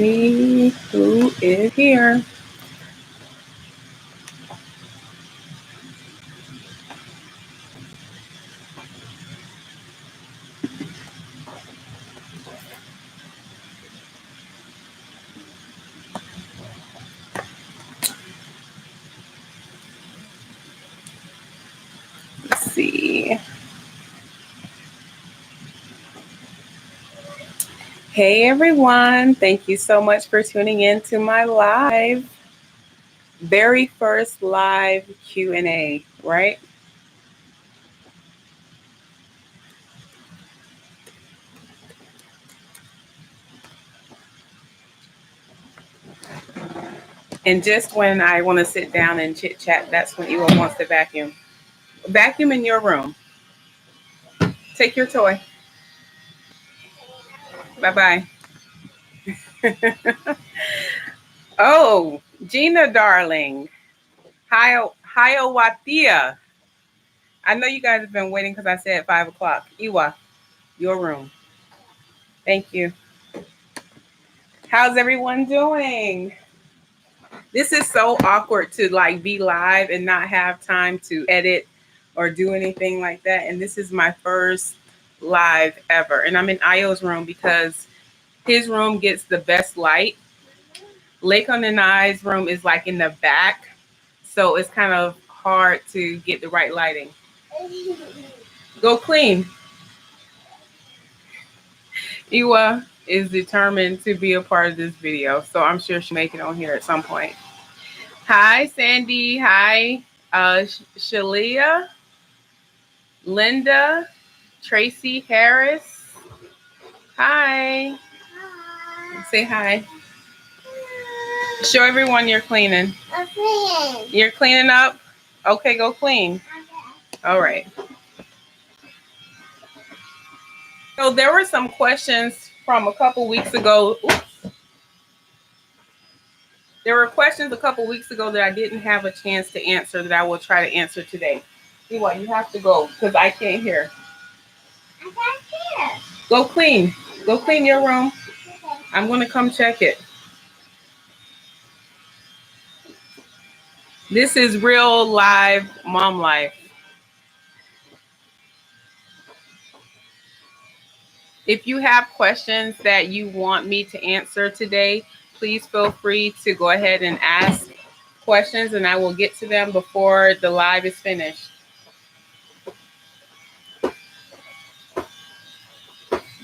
see who is here. Let's see. Hey everyone, thank you so much for tuning in to my very first live Q&A, right? And just when I want to sit down and chit chat, that's when Ewa wants to vacuum. Vacuum in your room. Take your toy. Bye-bye. Oh, Gina darling. Hi, Watia. I know you guys have been waiting because I said 5 o'clock. Ewa, your room. Thank you. How's everyone doing? This is so awkward to like be live and not have time to edit or do anything like that. And this is my first live ever. And I'm in Io's room because his room gets the best light. Lakon and I's room is like in the back. So it's kind of hard to get the right lighting. Go clean. Iwa is determined to be a part of this video. So I'm sure she'll make it on here at some point. Hi, Sandy. Hi, Shalia, Linda, Tracy Harris. Hi. Hi. Say hi. Show everyone you're cleaning. I'm cleaning. You're cleaning up? Okay, go clean. Okay. All right. So there were some questions from a couple weeks ago. Oops. There were questions a couple weeks ago that I didn't have a chance to answer that I will try to answer today. See what? You have to go because I can't hear. I can't hear. Go clean. Go clean your room. Okay. I'm going to come check it. This is real live mom life. If you have questions that you want me to answer today, please feel free to go ahead and ask questions and I will get to them before the live is finished.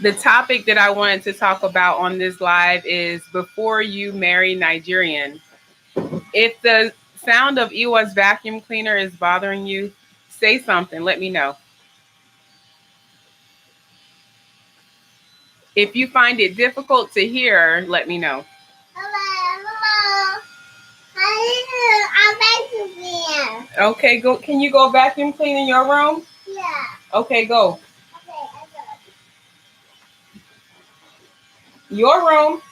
The topic that I wanted to talk about on this live is before you marry Nigerian. If the sound of Iwa's vacuum cleaner is bothering you, say something, let me know. If you find it difficult to hear, let me know. Hello. I'm vacuum cleaner. Okay, go. Can you go vacuum clean in your room? Yeah. Okay, go. Okay, I go. Your room. Okay.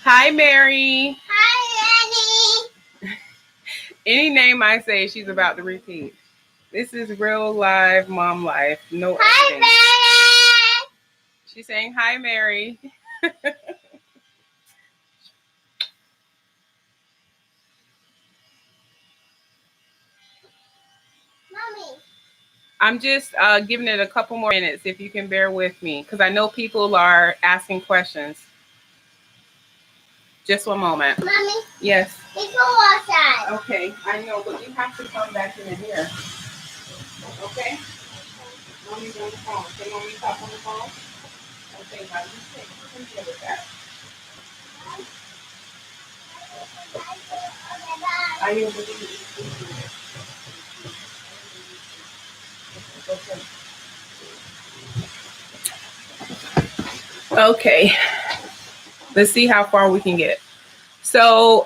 Hi, Mary. Hi, Annie. Any name I say, she's about to repeat. This is real live mom life. No hi, editing. Mary. She's saying, hi, Mary. Mommy. I'm just giving it a couple more minutes if you can bear with me because I know people are asking questions. Just one moment. Mommy. Yes. Let's go outside. Okay, I know, but you have to come back in here. Okay? Mommy's on the phone. Can mommy talk on the phone? Okay, now you can deal with that. I will believe it. Okay. Let's see how far we can get. So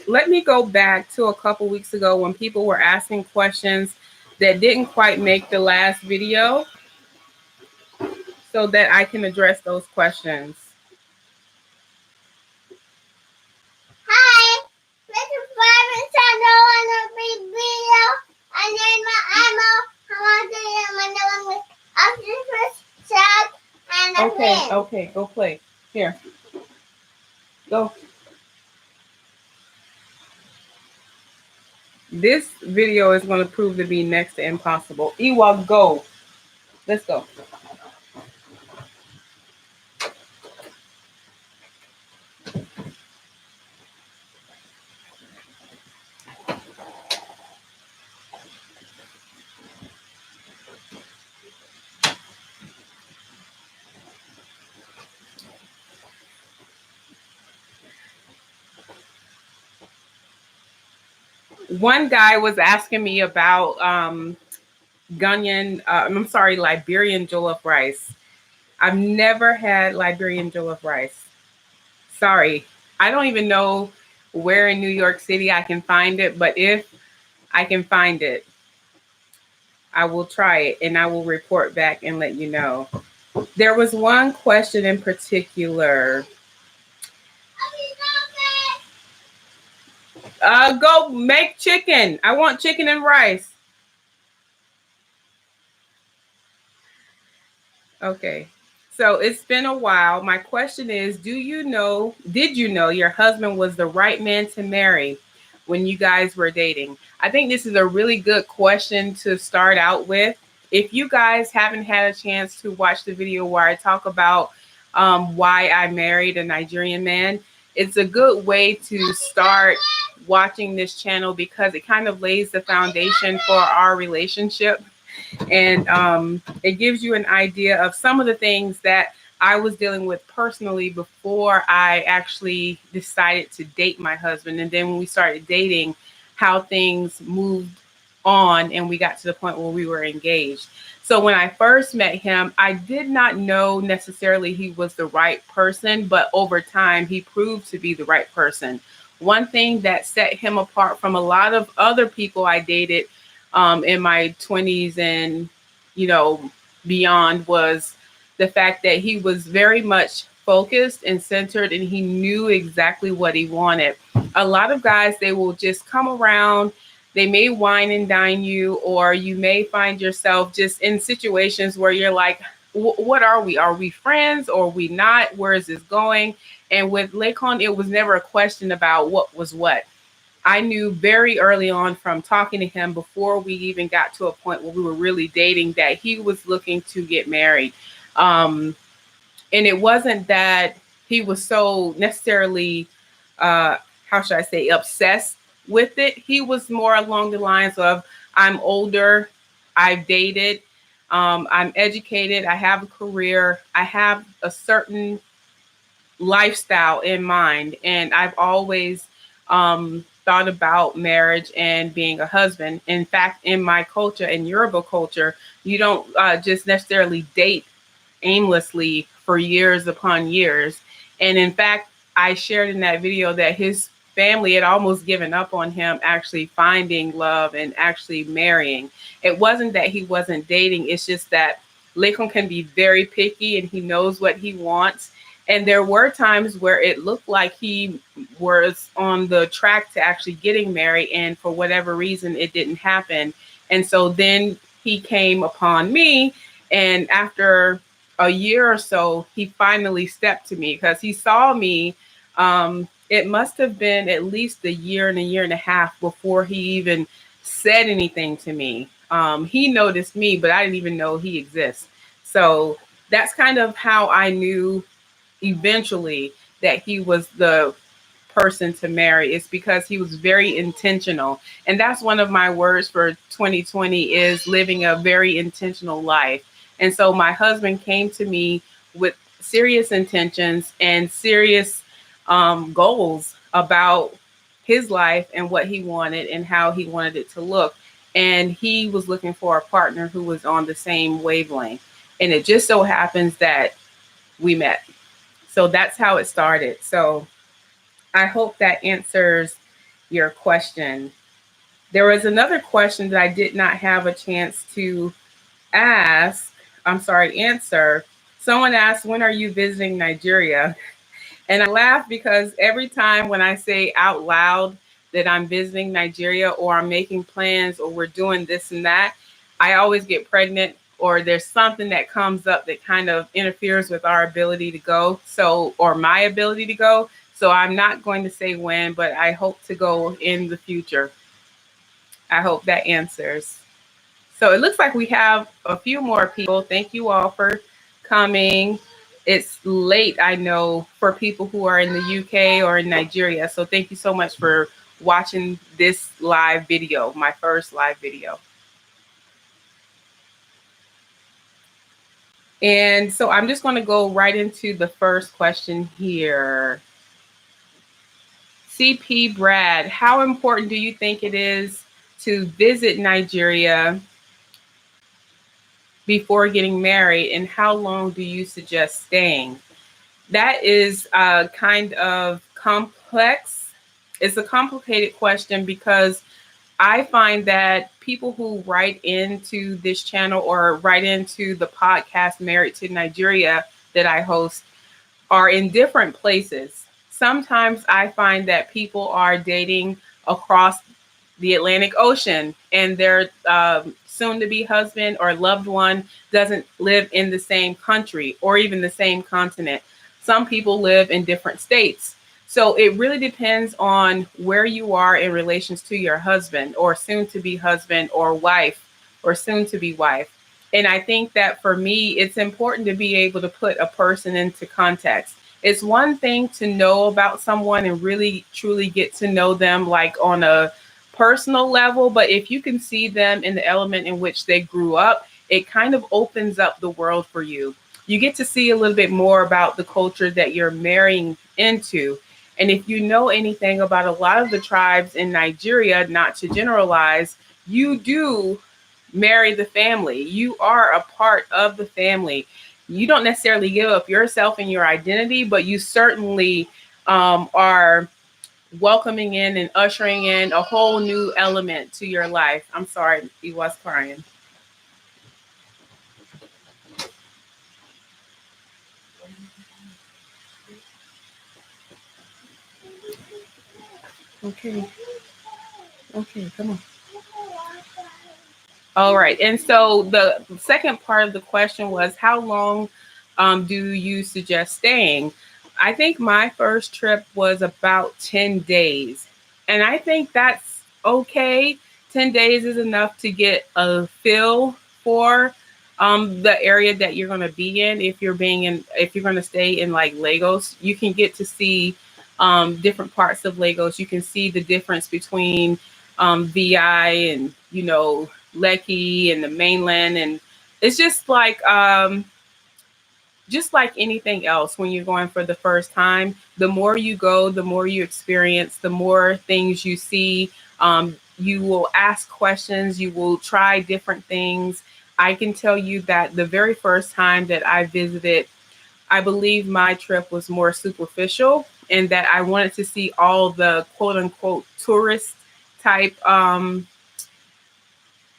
let me go back to a couple weeks ago when people were asking questions that didn't quite make the last video so that I can address those questions. Hi, this is Barbara channel on a big video. I named my ammo. I want to do my Okay, go play. Here, go. This video is going to prove to be next to impossible. Iwa, go. Let's go. One guy was asking me about Liberian jollof rice. I've never had Liberian jollof rice. Sorry. I don't even know where in New York City I can find it, but if I can find it, I will try it and I will report back and let you know. There was one question in particular. Go make chicken. I want chicken and rice. Okay. So it's been a while. My question is, did you know your husband was the right man to marry when you guys were dating? I think this is a really good question to start out with. If you guys haven't had a chance to watch the video where I talk about why I married a Nigerian man, it's a good way to start watching this channel because it kind of lays the foundation for our relationship. And it gives you an idea of some of the things that I was dealing with personally before I actually decided to date my husband. And then when we started dating, how things moved on and we got to the point where we were engaged. So when I first met him, I did not know necessarily he was the right person, but over time he proved to be the right person. One thing that set him apart from a lot of other people I dated in my 20s and, beyond was the fact that he was very much focused and centered and he knew exactly what he wanted. A lot of guys, they will just come around, they may wine and dine you, or you may find yourself just in situations where you're like, what are we? Are we friends or are we not? Where is this going? And with Lakon, it was never a question about what was what. I knew very early on from talking to him before we even got to a point where we were really dating that he was looking to get married. And it wasn't that he was so necessarily, how should I say, obsessed with it. He was more along the lines of, I'm older, I've dated, I'm educated, I have a career, I have a certain lifestyle in mind. And I've always thought about marriage and being a husband. In fact, in my culture, in Yoruba culture, you don't just necessarily date aimlessly for years upon years. And in fact, I shared in that video that his family had almost given up on him actually finding love and actually marrying. It wasn't that he wasn't dating, it's just that Lekon can be very picky and he knows what he wants. And there were times where it looked like he was on the track to actually getting married, and for whatever reason, it didn't happen. And so then he came upon me, and after a year or so, he finally stepped to me because he saw me. It must have been at least a year and a half before he even said anything to me. He noticed me, but I didn't even know he exists. So that's kind of how I knew eventually that he was the person to marry. It's because he was very intentional. And that's one of my words for 2020 is living a very intentional life. And so my husband came to me with serious intentions and serious goals about his life and what he wanted and how he wanted it to look. And he was looking for a partner who was on the same wavelength. And it just so happens that we met. So that's how it started. So I hope that answers your question. There was another question that I did not have a chance to answer. Someone asked, when are you visiting Nigeria? And I laugh because every time when I say out loud that I'm visiting Nigeria or I'm making plans or we're doing this and that, I always get pregnant or there's something that comes up that kind of interferes with our ability to go. So, or my ability to go. So I'm not going to say when, but I hope to go in the future. I hope that answers. So it looks like we have a few more people. Thank you all for coming. It's late, I know, for people who are in the UK or in Nigeria. So thank you so much for watching this live video, my first live video. And so I'm just going to go right into the first question here. CP Brad, how important do you think it is to visit Nigeria before getting married, and how long do you suggest staying? That is kind of complex. It's a complicated question because I find that people who write into this channel or write into the podcast Married to Nigeria that I host are in different places. Sometimes I find that people are dating across the Atlantic Ocean, and their soon to be husband or loved one doesn't live in the same country or even the same continent. Some people live in different states. So it really depends on where you are in relations to your husband or soon to be husband or wife or soon to be wife. And I think that for me, it's important to be able to put a person into context. It's one thing to know about someone and really truly get to know them like on a personal level, but if you can see them in the element in which they grew up, it kind of opens up the world for you. You get to see a little bit more about the culture that you're marrying into. And if you know anything about a lot of the tribes in Nigeria, not to generalize, you do marry the family. You are a part of the family. You don't necessarily give up yourself and your identity, but you certainly are welcoming in and ushering in a whole new element to your life. I'm sorry, he was crying. Okay. Okay, come on. All right. And so the second part of the question was, how long do you suggest staying? I think my first trip was about 10 days. And I think that's okay. 10 days is enough to get a feel for the area that you're going to be in. If you're going to stay in like Lagos, you can get to see different parts of Lagos. You can see the difference between VI and, Lekki and the mainland. And it's just like anything else when you're going for the first time. The more you go, the more you experience, the more things you see. You will ask questions, you will try different things. I can tell you that the very first time that I visited, I believe my trip was more superficial and that I wanted to see all the quote unquote tourist type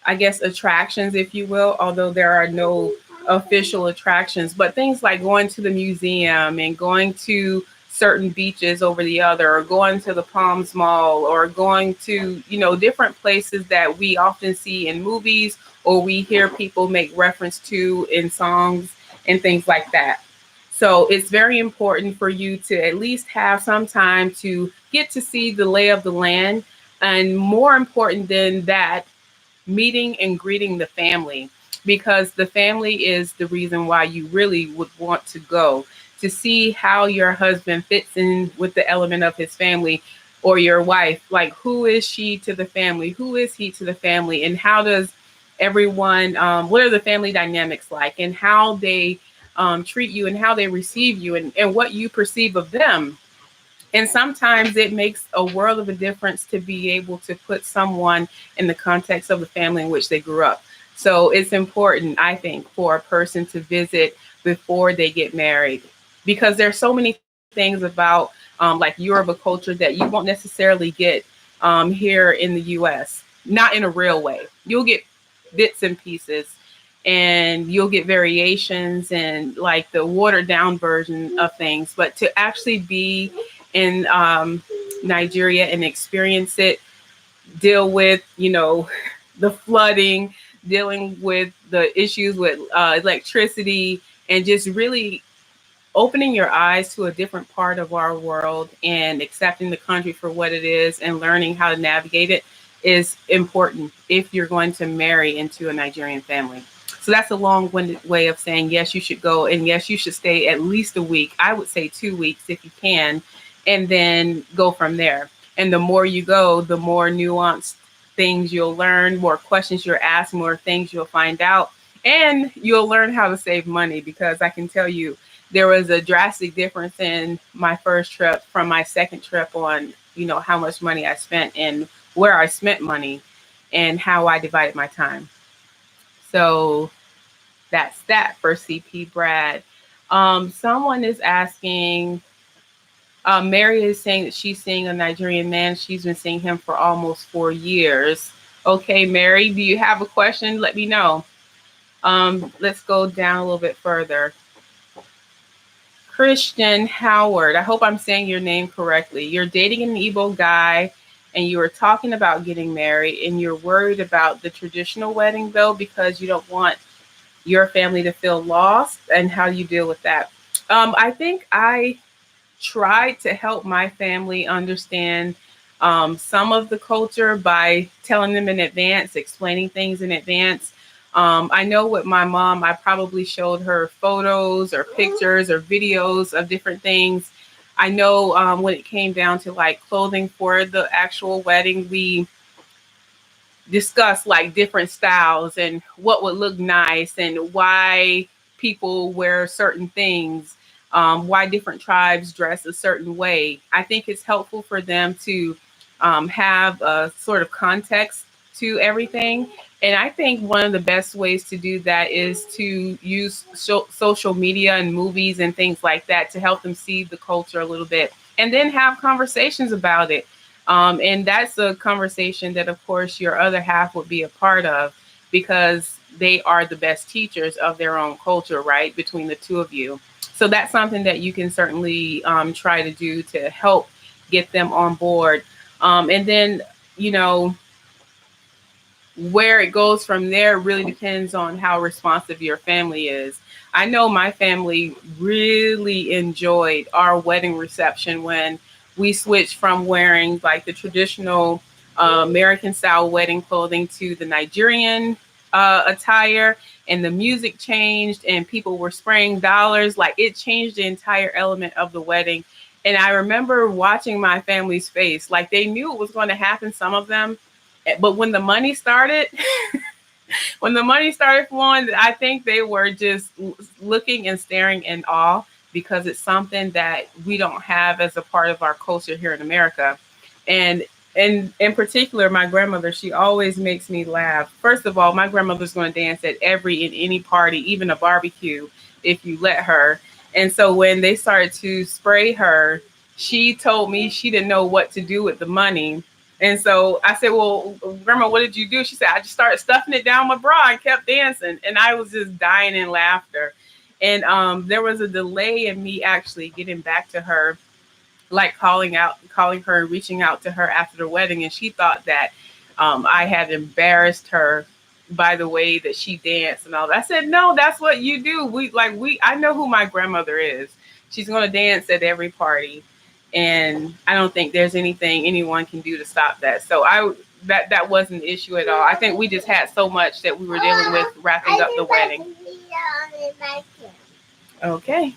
I guess, attractions, if you will, although there are no official attractions, but things like going to the museum and going to certain beaches over the other, or going to the Palms Mall, or going to, different places that we often see in movies or we hear people make reference to in songs and things like that. So it's very important for you to at least have some time to get to see the lay of the land. And more important than that, meeting and greeting the family, because the family is the reason why you really would want to go, to see how your husband fits in with the element of his family, or your wife, like who is she to the family, who is he to the family, and how does everyone, what are the family dynamics like, and how they treat you and how they receive you, and what you perceive of them. And sometimes it makes a world of a difference to be able to put someone in the context of the family in which they grew up. So it's important, I think, for a person to visit before they get married, because there's so many things about like Yoruba culture that you won't necessarily get here in the US, not in a real way. You'll get bits and pieces, and you'll get variations and like the watered down version of things. But to actually be in Nigeria and experience it, deal with, the flooding, dealing with the issues with electricity, and just really opening your eyes to a different part of our world and accepting the country for what it is and learning how to navigate it is important if you're going to marry into a Nigerian family. So that's a long-winded way of saying yes, you should go, and yes, you should stay at least a week. I would say 2 weeks if you can, and then go from there. And the more you go, the more nuanced things you'll learn, more questions you'll ask, more things you'll find out, and you'll learn how to save money, because I can tell you there was a drastic difference in my first trip from my second trip on, how much money I spent and where I spent money and how I divided my time. So that's that for CP Brad. Someone is asking, Mary is saying that she's seeing a Nigerian man. She's been seeing him for almost 4 years. Okay, Mary, do you have a question? Let me know. Let's go down a little bit further. Christian Howard, I hope I'm saying your name correctly. You're dating an Igbo guy and you were talking about getting married, and you're worried about the traditional wedding though, because you don't want your family to feel lost, and how you deal with that. I think I tried to help my family understand some of the culture by telling them in advance, explaining things in advance. I know with my mom, I probably showed her photos or pictures or videos of different things. I know when it came down to like clothing for the actual wedding, we discuss like different styles and what would look nice and why people wear certain things, why different tribes dress a certain way. I think it's helpful for them to have a sort of context to everything. And I think one of the best ways to do that is to use social media and movies and things like that to help them see the culture a little bit, and then have conversations about it. And that's a conversation that, of course, your other half would be a part of, because they are the best teachers of their own culture, right? Between the two of you. So that's something that you can certainly try to do to help get them on board. And then, you know, where it goes from there really depends on how responsive your family is. I know my family really enjoyed our wedding reception when we switched from wearing like the traditional American style wedding clothing to the Nigerian attire, and the music changed and people were spraying dollars. Like, it changed the entire element of the wedding. And I remember watching my family's face, like they knew it was going to happen, some of them, but when the money started, when the money started flowing, I think they were just looking and staring in awe, because it's something that we don't have as a part of our culture here in America. And in particular, my grandmother, she always makes me laugh. First of all, my grandmother's going to dance at every and any party, even a barbecue, if you let her. And so when they started to spray her, she told me she didn't know what to do with the money. And so I said, well, Grandma, what did you do? She said, I just started stuffing it down my bra and kept dancing. And I was just dying in laughter. And there was a delay in me actually getting back to her, like calling her and reaching out to her after the wedding. And she thought that I had embarrassed her by the way that she danced and all that. I said, no, that's what you do. I know who my grandmother is. She's going to dance at every party. And I don't think there's anything anyone can do to stop that. So that wasn't an issue at all. I think we just had so much that we were dealing with wrapping up the wedding. Okay.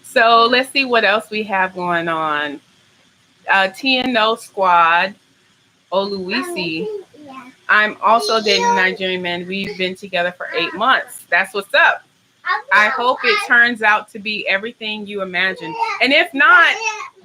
So let's see what else we have going on. TNO Squad, Oluisi. I'm also dating a Nigerian man. We've been together for 8 months. That's what's up. I hope it turns out to be everything you imagine. And if not,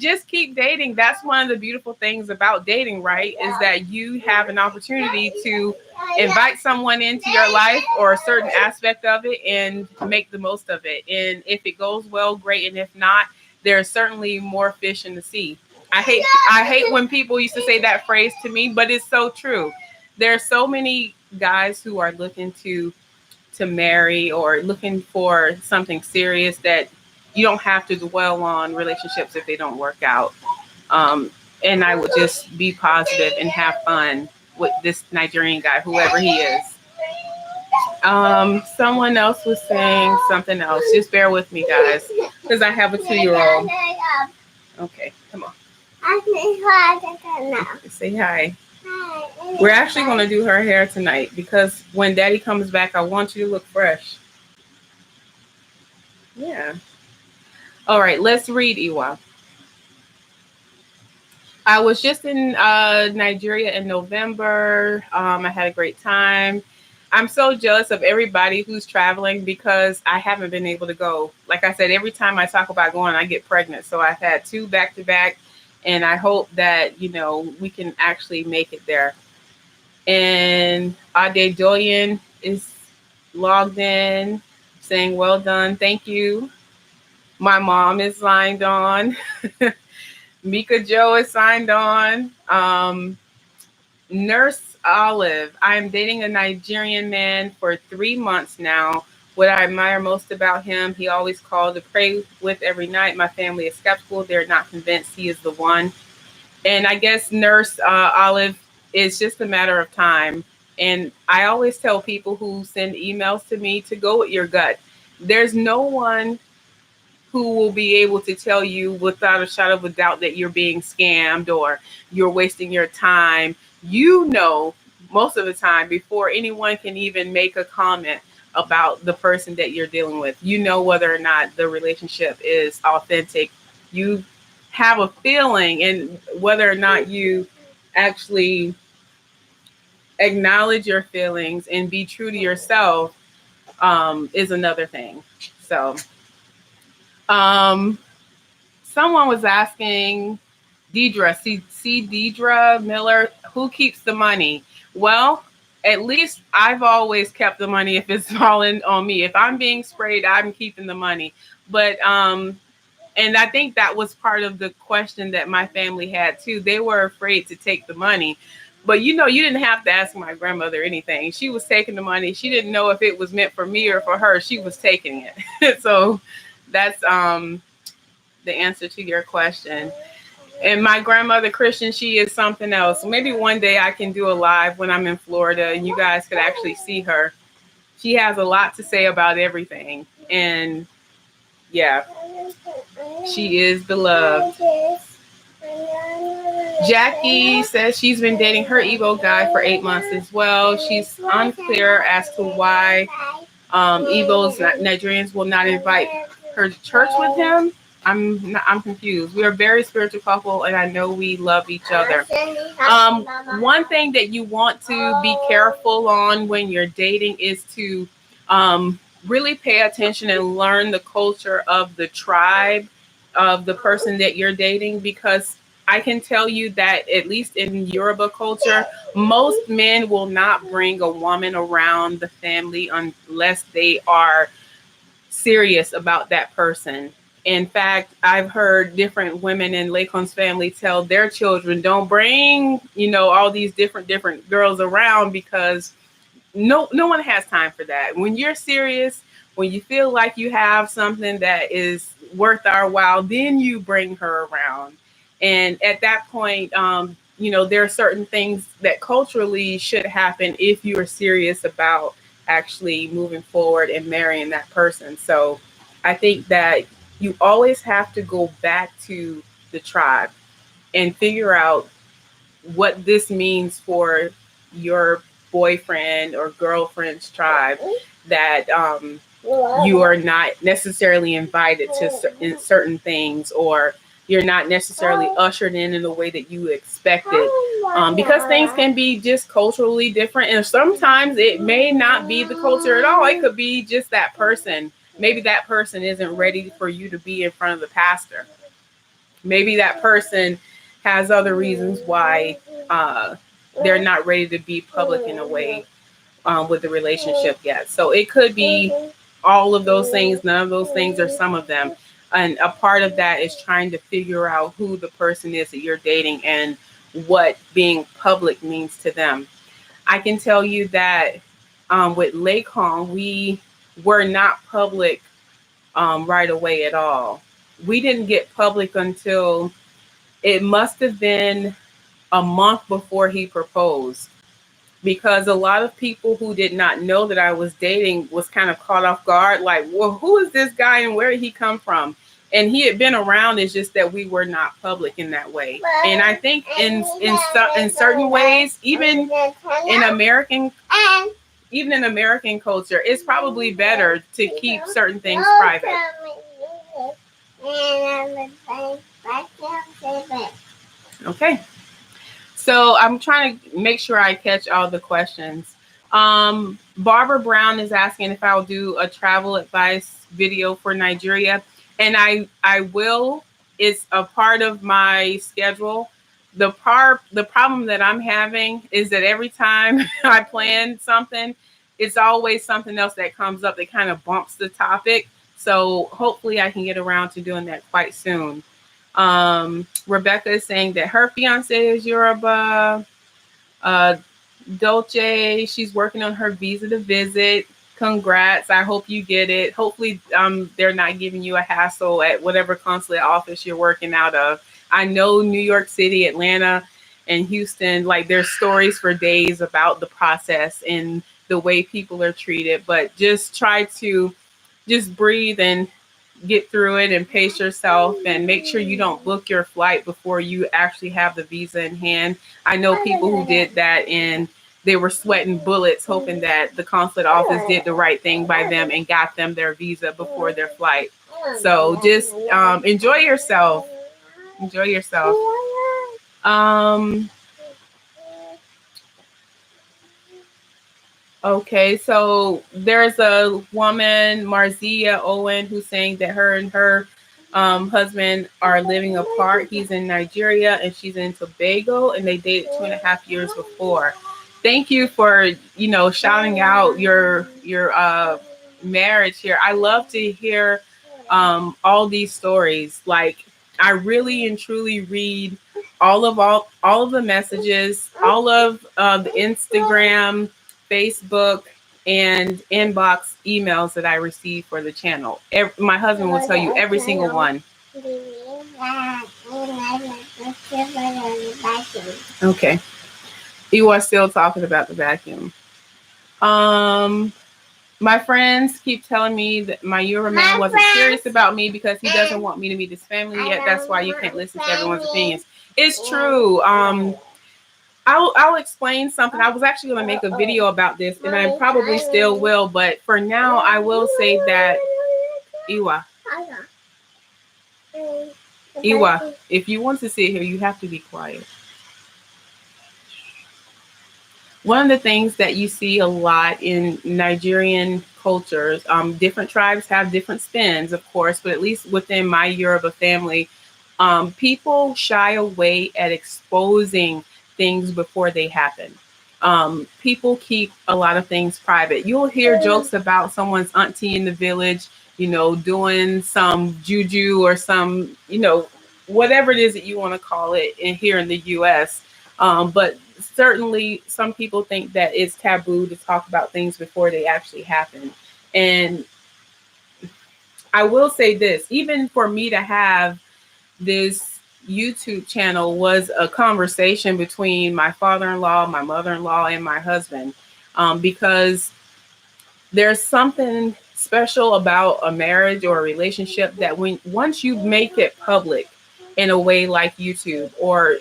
just keep dating. That's one of the beautiful things about dating, right? Is that you have an opportunity to invite someone into your life or a certain aspect of it and make the most of it. And if it goes well, great. And if not, there's certainly more fish in the sea. I hate when people used to say that phrase to me, but it's so true. There are so many guys who are looking to marry or looking for something serious that you don't have to dwell on relationships if they don't work out. And I would just be positive and have fun with this Nigerian guy, whoever he is. Someone else was saying something else. Just bear with me, guys, because I have a 2-year-old. Okay, come on. Say hi. We're actually going to do her hair tonight because when Daddy comes back, I want you to look fresh. Yeah. All right, let's read, Iwa. I was just in Nigeria in November. I had a great time. I'm so jealous of everybody who's traveling because I haven't been able to go. Like I said, every time I talk about going, I get pregnant. So I've had 2 back to back, and I hope that we can actually make it there. And Ade Doyen is logged in, saying, "Well done, thank you." My mom is signed on. Mika Joe is signed on. Nurse Olive, I am dating a Nigerian man for 3 months now. What I admire most about him, he always called to pray with every night. My family is skeptical. They're not convinced he is the one. And I guess Nurse Olive, it's just a matter of time. And I always tell people who send emails to me to go with your gut. There's no one who will be able to tell you without a shadow of a doubt that you're being scammed or you're wasting your time. Most of the time before anyone can even make a comment about the person that you're dealing with. You know whether or not the relationship is authentic. You have a feeling, and whether or not you actually acknowledge your feelings and be true to yourself is another thing. So, um, someone was asking Deidre, see Deidre Miller, who keeps the money? Well, at least I've always kept the money if it's falling on me. If I'm being sprayed, I'm keeping the money. But and I think that was part of the question that my family had too. They were afraid to take the money. But you didn't have to ask my grandmother anything. She was taking the money. She didn't know if it was meant for me or for her. She was taking it. So that's the answer to your question. And my grandmother Christian, she is something else. Maybe one day I can do a live when I'm in Florida and you guys could actually see her. She has a lot to say about everything. And yeah, she is beloved. Jackie says she's been dating her Igbo guy for 8 months as well. She's unclear as to why Igbos, Nigerians will not invite her to church with him. I'm confused. We are a very spiritual couple, and I know we love each other. One thing that you want to be careful on when you're dating is to really pay attention and learn the culture of the tribe of the person that you're dating, because I can tell you that at least in Yoruba culture, most men will not bring a woman around the family unless they are serious about that person. In fact, I've heard different women in Lakon's family tell their children, don't bring, all these different girls around, because no one has time for that. When you're serious, when you feel like you have something that is worth our while, then you bring her around. And at that point, there are certain things that culturally should happen if you are serious about actually moving forward and marrying that person. So I think that you always have to go back to the tribe and figure out what this means for your boyfriend or girlfriend's tribe, that you are not necessarily invited to certain things, or you're not necessarily ushered in the way that you expected, because things can be just culturally different, and sometimes it may not be the culture at all. It could be just that person. Maybe that person isn't ready for you to be in front of the pastor. Maybe that person has other reasons why they're not ready to be public in a way with the relationship yet. So it could be all of those things, none of those things, or some of them. And a part of that is trying to figure out who the person is that you're dating and what being public means to them. I can tell you that with Lake Hong, we were not public right away at all. We didn't get public until it must have been a month before he proposed. because a lot of people who did not know that I was dating was kind of caught off guard. Like, well, who is this guy and where did he come from? And he had been around. It's just that we were not public in that way. And I think in certain ways, in American even in American culture, it's probably better to keep certain things private. Okay. So I'm trying to make sure I catch all the questions. Barbara Brown is asking if I'll do a travel advice video for Nigeria, and I will. It's a part of my schedule. The problem that I'm having is that every time I plan something, it's always something else that comes up that kind of bumps the topic. So hopefully I can get around to doing that quite soon. Rebecca is saying that her fiance is Yoruba. Dolce, she's working on her visa to visit. Congrats. I hope you get it. Hopefully, they're not giving you a hassle at whatever consulate office you're working out of. I know New York City, Atlanta, and Houston, like there's stories for days about the process and the way people are treated, but just try to just breathe and get through it and pace yourself and make sure you don't book your flight before you actually have the visa in hand. I know people who did that and they were sweating bullets hoping that the consulate office did the right thing by them and got them their visa before their flight. So just enjoy yourself. Enjoy yourself. Okay, so there's a woman, Marzia Owen, who's saying that her and her husband are living apart. He's in Nigeria and she's in Tobago, and they dated 2.5 years before. Thank you for shouting out your marriage here. I love to hear all these stories. Like I really and truly read all of the messages, all of the Instagram, Facebook, and inbox emails that I receive for the channel. My husband will tell you every single one. Okay. You are still talking about the vacuum. My friends keep telling me that my Euro man wasn't serious about me because he doesn't want me to meet his family yet. That's why you can't listen to everyone's opinions. It's true. I'll explain something. I was actually going to make a video about this, and I probably still will. But for now, I will say that Iwa, if you want to sit here, you have to be quiet. One of the things that you see a lot in Nigerian cultures, different tribes have different spins, of course, but at least within my Yoruba family, people shy away at exposing things before they happen. People keep a lot of things private. You'll hear jokes about someone's auntie in the village, doing some juju or some, whatever it is that you want to call it here in the US. But certainly some people think that it's taboo to talk about things before they actually happen. And I will say this, even for me to have this YouTube channel was a conversation between my father-in-law, my mother-in-law, and my husband, because there's something special about a marriage or a relationship that once you make it public in a way like YouTube or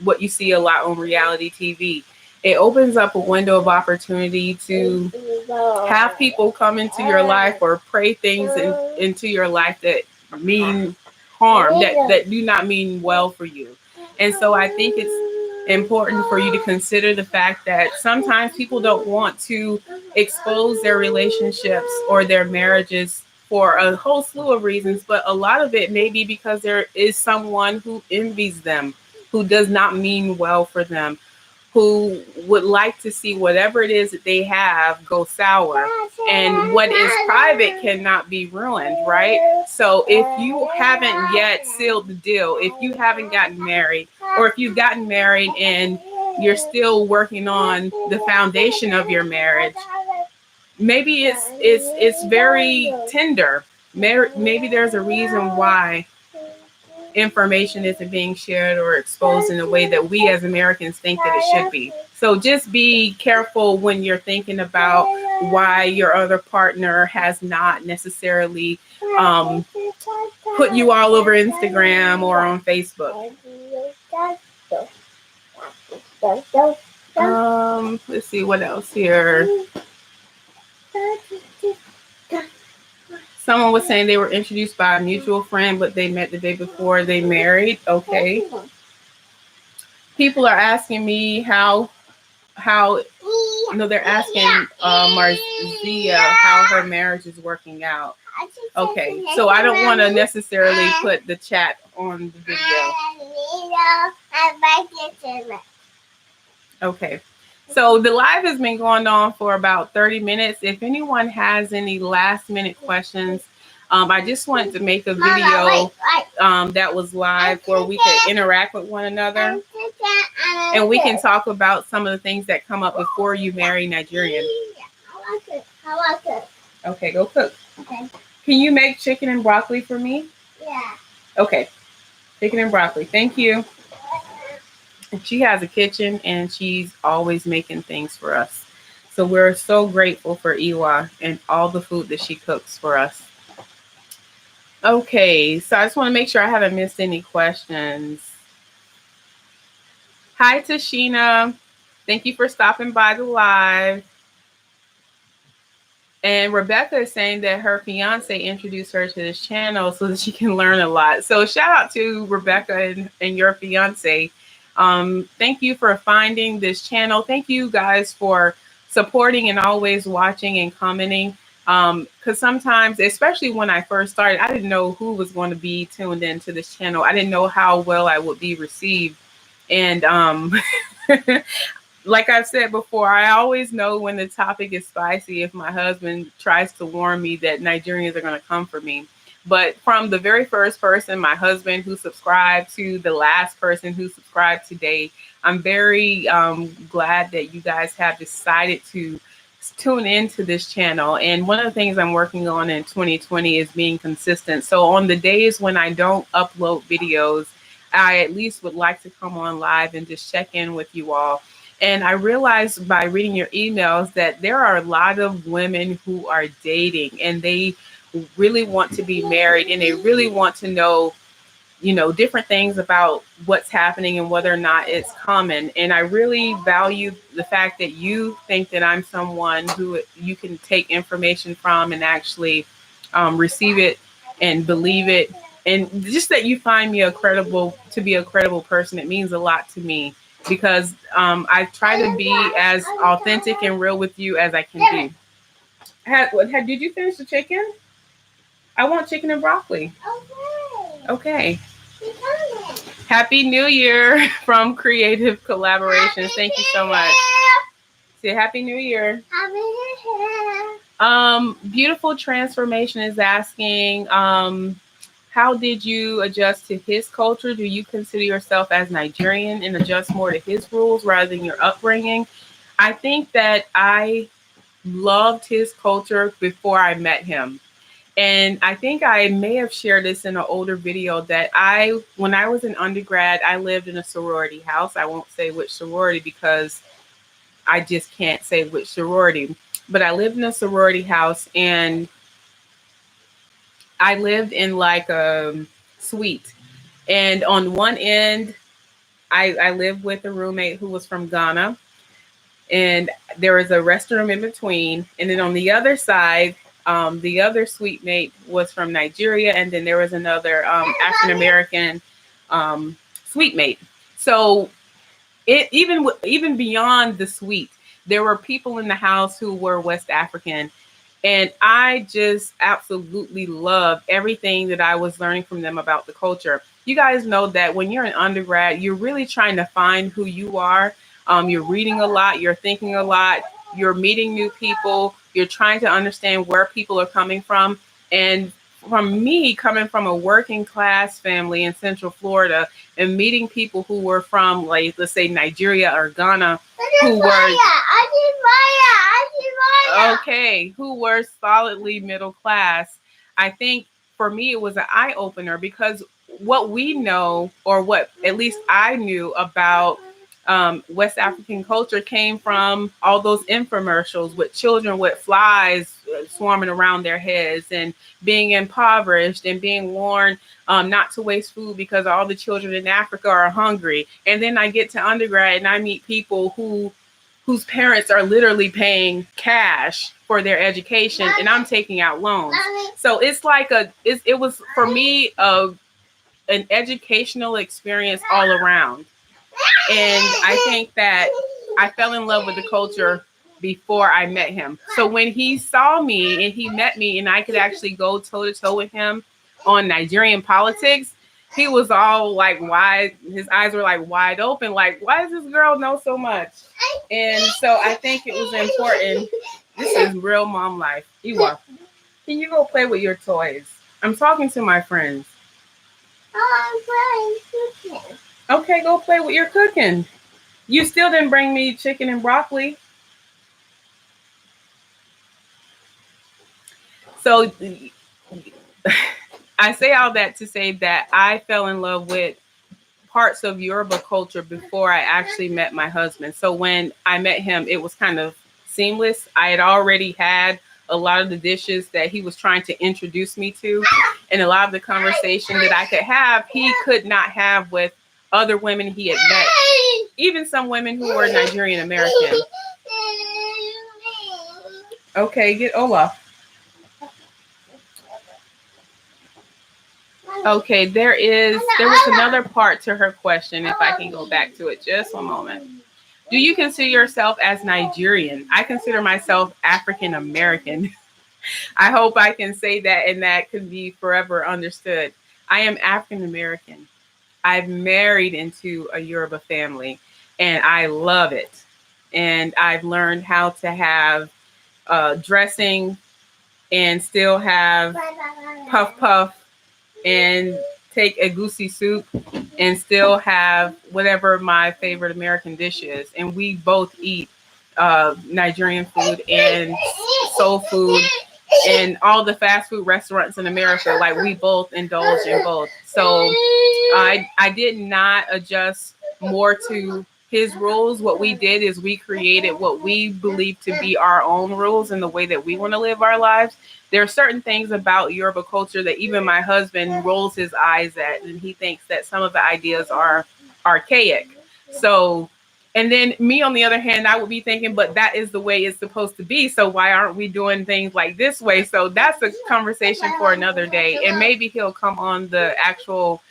what you see a lot on reality TV, it opens up a window of opportunity to have people come into your life or pray things into your life that mean harm, that do not mean well for you. And so I think it's important for you to consider the fact that sometimes people don't want to expose their relationships or their marriages for a whole slew of reasons, but a lot of it may be because there is someone who envies them, who does not mean well for them, who would like to see whatever it is that they have go sour, and what is private cannot be ruined, right? So if you haven't yet sealed the deal, if you haven't gotten married, or if you've gotten married and you're still working on the foundation of your marriage, maybe it's very tender. Maybe there's a reason why information isn't being shared or exposed in a way that we as Americans think that it should be. So just be careful when you're thinking about why your other partner has not necessarily put you all over Instagram or on Facebook. Let's see what else here. Someone was saying they were introduced by a mutual friend, but they met the day before they married. Okay. People are asking me how no, they're asking Marzia how her marriage is working out. Okay, so I don't want to necessarily put the chat on the video. Okay, so the live has been going on for about 30 minutes. If anyone has any last minute questions, I just wanted to make a video that was live where we could interact with one another and we can talk about some of the things that come up before you marry Nigerian. Okay, go cook. Okay. Can you make chicken and broccoli for me? Yeah. Okay, chicken and broccoli. Thank you. She has a kitchen and she's always making things for us. So we're so grateful for Iwa and all the food that she cooks for us. Okay, so I just want to make sure I haven't missed any questions. Hi, Tashina. Thank you for stopping by the live. And Rebecca is saying that her fiance introduced her to this channel so that she can learn a lot. So shout out to Rebecca and your fiance. Thank you for finding this channel. Thank you guys for supporting and always watching and commenting. Because sometimes, especially when I first started, I didn't know who was going to be tuned into this channel. I didn't know how well I would be received. And like I've said before, I always know when the topic is spicy if my husband tries to warn me that Nigerians are going to come for me. But from the very first person, my husband who subscribed, to the last person who subscribed today, I'm very glad that you guys have decided to tune into this channel. And one of the things I'm working on in 2020 is being consistent. So on the days when I don't upload videos, I at least would like to come on live and just check in with you all. And I realized by reading your emails that there are a lot of women who are dating and they really want to be married and they really want to know, different things about what's happening and whether or not it's common. And I really value the fact that you think that I'm someone who you can take information from and actually receive it and believe it. And just that you find me to be a credible person, it means a lot to me. Because I try to be as authentic and real with you as I can be. Did you finish the chicken? I want chicken and broccoli. Okay. Happy New Year from Creative Collaborations. Thank you so much. Say Happy New Year. Happy New Year. Beautiful Transformation is asking, how did you adjust to his culture? Do you consider yourself as Nigerian and adjust more to his rules rather than your upbringing? I think that I loved his culture before I met him. And I think I may have shared this in an older video that when I was in undergrad, I lived in a sorority house. I won't say which sorority because I just can't say which sorority. But I lived in a sorority house and I lived in like a suite. And on one end, I lived with a roommate who was from Ghana. And there was a restroom in between. And then on the other side, the other suite mate was from Nigeria. And then there was another African-American suite mate. So even beyond the suite, there were people in the house who were West African. And I just absolutely loved everything that I was learning from them about the culture. You guys know that when you're an undergrad, you're really trying to find who you are. You're reading a lot, you're thinking a lot, you're meeting new people, you're trying to understand where people are coming from. And from me, coming from a working class family in Central Florida and meeting people who were from, like, let's say Nigeria or Ghana, who were solidly middle class, I think for me it was an eye opener because what we know, or what at least I knew about West African culture, came from all those infomercials with children with flies swarming around their heads, and being impoverished and being warned not to waste food because all the children in Africa are hungry. And then I get to undergrad and I meet people whose parents are literally paying cash for their education, and I'm taking out loans. So it's like it was for me an educational experience all around. And I think that I fell in love with the culture before I met him. So when he saw me and he met me and I could actually go toe to toe with him on Nigerian politics, he was all like wide, his eyes were like wide open, like, why does this girl know so much? And so I think it was important. This is real mom life. Iwa, can you go play with your toys? I'm talking to my friends. Oh, I'm playing cooking. Okay, go play with your cooking. You still didn't bring me chicken and broccoli. So I say all that to say that I fell in love with parts of Yoruba culture before I actually met my husband. So when I met him, it was kind of seamless. I had already had a lot of the dishes that he was trying to introduce me to, and a lot of the conversation that I could have, he could not have with other women he had met, even some women who were Nigerian American. Okay, get Ola. Okay, there was another part to her question, if I can go back to it just one moment. Do you consider yourself as Nigerian? I consider myself African American. I hope I can say that and that can be forever understood. I am African American. I've married into a Yoruba family and I love it. And I've learned how to have dressing and still have puff puff and take a goosey soup and still have whatever my favorite American dish is. And we both eat Nigerian food and soul food and all the fast food restaurants in America. Like, we both indulge in both. So I did not adjust more to his rules. What we did is we created what we believe to be our own rules and the way that we want to live our lives. There are certain things about Yoruba culture that even my husband rolls his eyes at, and he thinks that some of the ideas are archaic. So, and then me, on the other hand, I would be thinking, but that is the way it's supposed to be. So why aren't we doing things like this way? So that's a conversation for another day. And maybe he'll come on the actual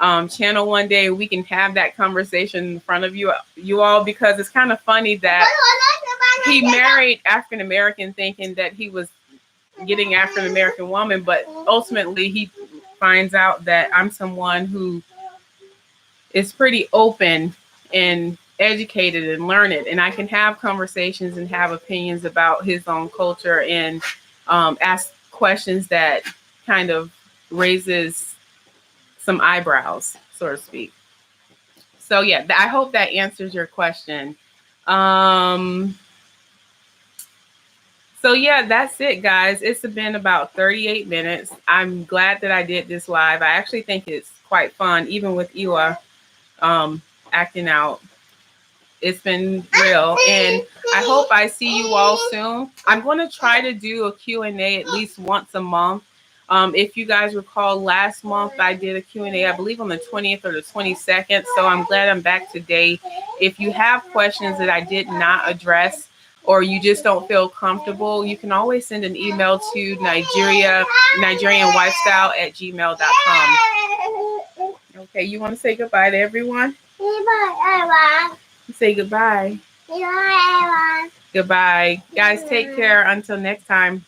channel one day. We can have that conversation in front of you all, because it's kind of funny that he married African American thinking that he was getting African American woman, but ultimately he finds out that I'm someone who is pretty open and educated and learned, and I can have conversations and have opinions about his own culture and ask questions that kind of raises some eyebrows, so to speak. So yeah, I hope that answers your question. So yeah, that's it, guys. It's been about 38 minutes. I'm glad that I did this live. I actually think it's quite fun, even with Iwa acting out. It's been real, and I hope I see you all soon. I'm going to try to do a Q&A at least once a month. If you guys recall, last month I did a Q&A, I believe on the 20th or the 22nd. So I'm glad I'm back today. If you have questions that I did not address, or you just don't feel comfortable, you can always send an email to nigerianwifestyle@gmail.com. Okay, you want to say goodbye to everyone? Say goodbye. Goodbye. Guys, take care. Until next time.